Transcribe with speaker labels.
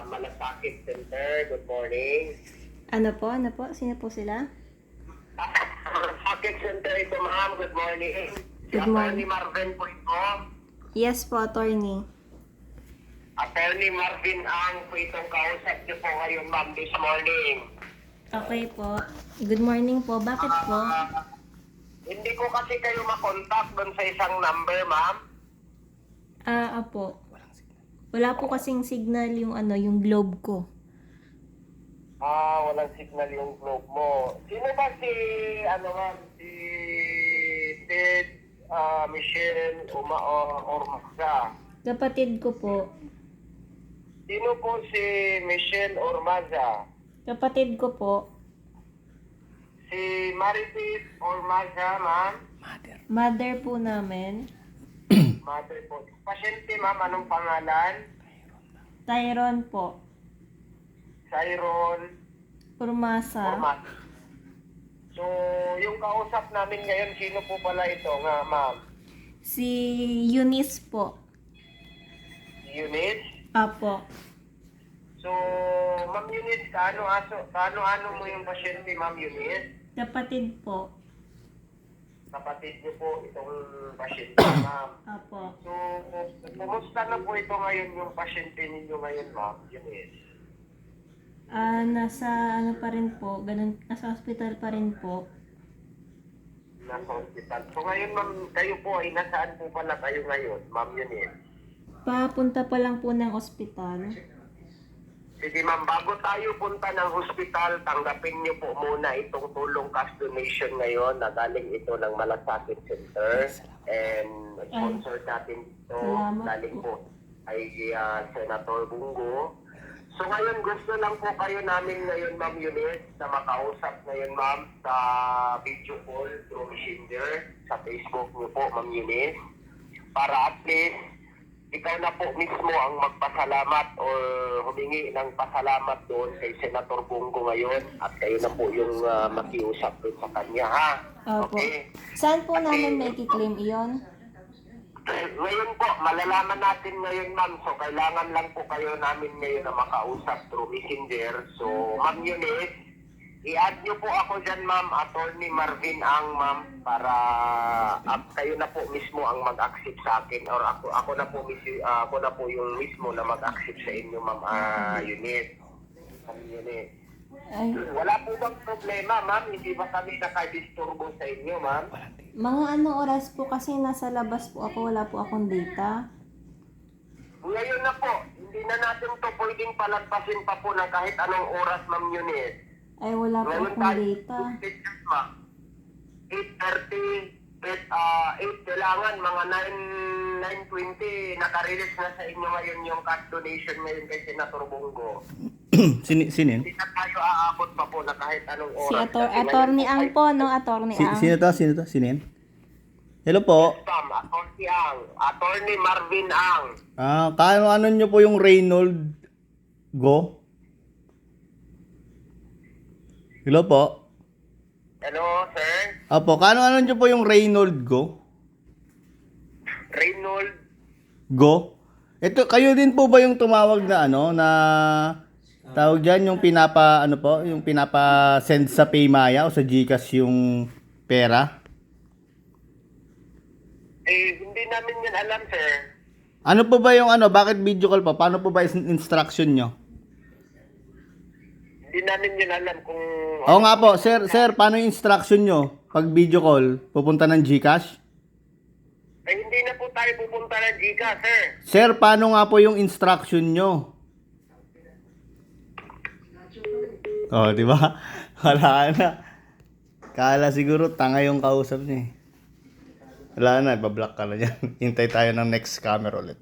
Speaker 1: Malasakit Center. Good morning.
Speaker 2: Ano po? Ano po? Sino po sila?
Speaker 1: Malasakit Center ito, ma'am. Good morning.
Speaker 2: Good morning.
Speaker 1: Attorney Marvin po ito.
Speaker 2: Yes po, attorney.
Speaker 1: Attorney Marvin ang po itong kausap niyo po ngayon, ma'am, this morning.
Speaker 2: Okay po. Good morning po. Bakit po?
Speaker 1: Hindi ko kasi kayo makontak doon sa isang number, ma'am.
Speaker 2: Apo. Wala po kasing signal yung yung globe ko.
Speaker 1: Walang signal yung globe mo. Sino ba si, ma'am, si Ted, Michelle, Ormaza?
Speaker 2: Kapatid ko po.
Speaker 1: Sino po si Michelle Ormaza?
Speaker 2: Kapatid ko po.
Speaker 1: Si Maritis Ormaza, ma'am?
Speaker 2: Mother po namin.
Speaker 1: Mother po. Pasyente, ma'am, anong pangalan?
Speaker 2: Tyron po.
Speaker 1: Cyril
Speaker 2: Urmasa.
Speaker 1: Ormaza. So, yung kausap namin ngayon, sino po pala ito nga, ma'am?
Speaker 2: Si Eunice po.
Speaker 1: Eunice?
Speaker 2: Apo.
Speaker 1: So, ma'am Eunice, kaano mo yung pasyente, ma'am Eunice?
Speaker 2: Kapatid po.
Speaker 1: Kapatid niyo po itong pasyente, ma'am.
Speaker 2: Apo.
Speaker 1: So, kumusta na po ito ngayon yung pasyente ninyo ngayon, ma'am Eunice?
Speaker 2: Nasa pa rin po. Ganun, nasa hospital pa rin po.
Speaker 1: Nasa hospital. So, ngayon, ma'am, kayo po ay nasaan po pala kayo ngayon, ma'am Eunice?
Speaker 2: Papunta pa lang po ng ospital.
Speaker 1: Sige, ma'am, bago tayo punta ng hospital, tanggapin niyo po muna itong tulong cash donation ngayon na galing ito ng Malasakit Center. And sponsor natin ito
Speaker 2: Salamat
Speaker 1: galing
Speaker 2: po.
Speaker 1: po ay Senator Bungo. So ngayon, gusto lang po kayo namin ngayon, ma'am Eunice, na makausap ngayon, ma'am, sa video call through Messenger, sa Facebook niyo po, ma'am Eunice, para at least ikaw na po mismo ang magpasalamat or humingi ng pasalamat doon kay Senator Bungo ngayon at kayo na po yung makiusap doon sa kanya, ha?
Speaker 2: Opo.
Speaker 1: Okay?
Speaker 2: Saan po
Speaker 1: Kasi-
Speaker 2: namin may i-claim iyon?
Speaker 1: Ngayon po, malalaman natin ngayon, ma'am. So, kailangan lang po kayo namin ngayon na makausap through Messenger. So, ma'am Eunice, i-add niyo po ako dyan, ma'am, Attorney Marvin Ang, ma'am, para kayo na po mismo ang mag-accept sa akin or ako na po yung mismo na mag-accept sa inyo, ma'am Eunice. Ma'am Eunice.
Speaker 2: Ay,
Speaker 1: Wala po bang problema, ma'am? Hindi ba kami nakadisturbo sa inyo, ma'am?
Speaker 2: mga oras po kasi nasa labas po ako, wala po akong data.
Speaker 1: Ngayon na po, hindi na natin to pwedeng palagpasin pa po ng kahit anong oras, ma'am Eunice.
Speaker 2: Ay, wala po
Speaker 1: Ngayon
Speaker 2: akong data.
Speaker 1: 8:30, 8 kailangan, mga 9:20, nakarelease na sa inyo ngayon yung cash donation ngayon kay Senator Bungo.
Speaker 3: Sinin?
Speaker 1: Hindi na tayo aabot pa po na kahit anong
Speaker 2: Si
Speaker 1: oras. Kasi
Speaker 2: Attorney
Speaker 1: ngayon
Speaker 2: Ang
Speaker 1: ay-
Speaker 2: po, no? Attorney Ang.
Speaker 3: Sino to? Sinin? Hello po.
Speaker 1: Ma'am, Attorney Ang, Attorney Marvin Ang.
Speaker 3: Ano nyo po yung Reynold Go? Hello po.
Speaker 1: Hello, sir.
Speaker 3: Apo, ano nyo po yung Reynold Go?
Speaker 1: Reynold.
Speaker 3: Go? Ito, kayo din po ba yung tumawag na na tawag dyan yung yung pinapa-send sa Paymaya o sa GCash yung pera?
Speaker 1: Hindi namin yan alam, sir.
Speaker 3: Ano po ba yung bakit video call pa? Paano po ba instruction nyo?
Speaker 1: Hindi namin yun alam kung...
Speaker 3: Oo nga po, sir, paano yung instruction nyo? Pag video call, pupunta ng GCash?
Speaker 1: Hindi na po tayo pupunta ng Gcash, sir.
Speaker 3: Sir, paano nga po yung instruction nyo? Oh, di ba? Wala na. Kala siguro tanga yung kausap niya eh. Wala na, ibablock ka na dyan. Hintay tayo ng next camera ulit.